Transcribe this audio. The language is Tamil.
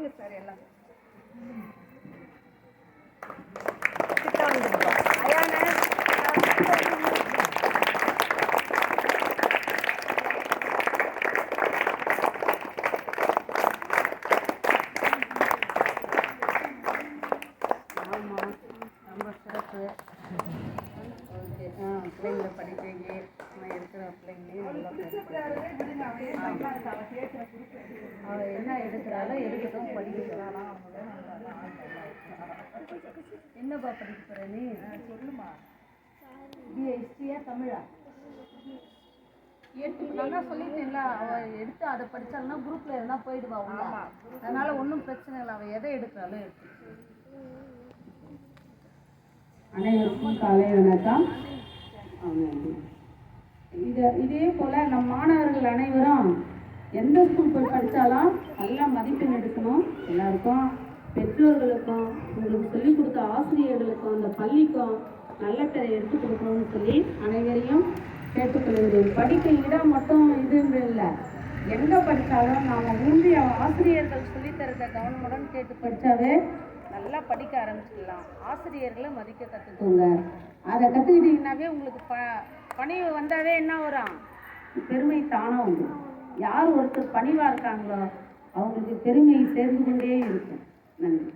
வாங்க சார் எல்லாம் கிட்ட வந்துருக்கோம். அயான ஆமாம், ரொம்ப சிறப்பு. பிள்ளைங்களை படிக்க இருக்கிற பிள்ளைங்களையும் நல்லா அவள் என்ன எடுக்கிறாளோ எடுக்கட்டும், படிக்கிறாளா? என்னப்பா படிக்க போகிற நீ? சொல்லுமா. பிஏ ஹிஸ்ட்ரியா தமிழா? நான் தான் சொல்லிட்டேன்ல, அவள் எடுத்து அதை படித்தாலும்னா குரூப்பில் எதுனா போயிடுவா உள்ள. அதனால் ஒன்றும் பிரச்சனை இல்லை, அவள் எதை எடுக்கிறாளோ எடுத்து. அனைவருக்கும் காலை வணக்கம். இதே போல நம் மாணவர்கள் அனைவரும் எந்த ஸ்கூல் போய் படித்தாலும் நல்ல மதிப்பெண் எடுக்கணும். எல்லாருக்கும், பெற்றோர்களுக்கும், உங்களுக்கு சொல்லிக் கொடுத்த ஆசிரியர்களுக்கும், அந்த பள்ளிக்கும் நல்ல பேரை எடுத்து கொடுக்கணும்னு சொல்லி அனைவரையும் கேட்டுக்கொள்கிறேன். படிக்க இடம் மட்டும் இதுன்னு இல்லை, எங்கே படித்தாலும் நாம் முந்தைய ஆசிரியர்கள் சொல்லித்தரத கவனமுடன் கேட்டு படித்தாவே நல்லா படிக்க ஆரம்பிச்சிடலாம். ஆசிரியர்களை மதிக்க கற்றுக்கோங்க. அதை கற்றுக்கிட்டிங்கன்னாவே உங்களுக்கு பணிவு வந்தாவே என்ன வரும்? பெருமை தானாக வந்துடும். யார் ஒருத்தர் பணிவாக இருக்காங்களோ அவங்களுக்கு பெருமை சேர்ந்து கொண்டே இருக்கும். நன்றி.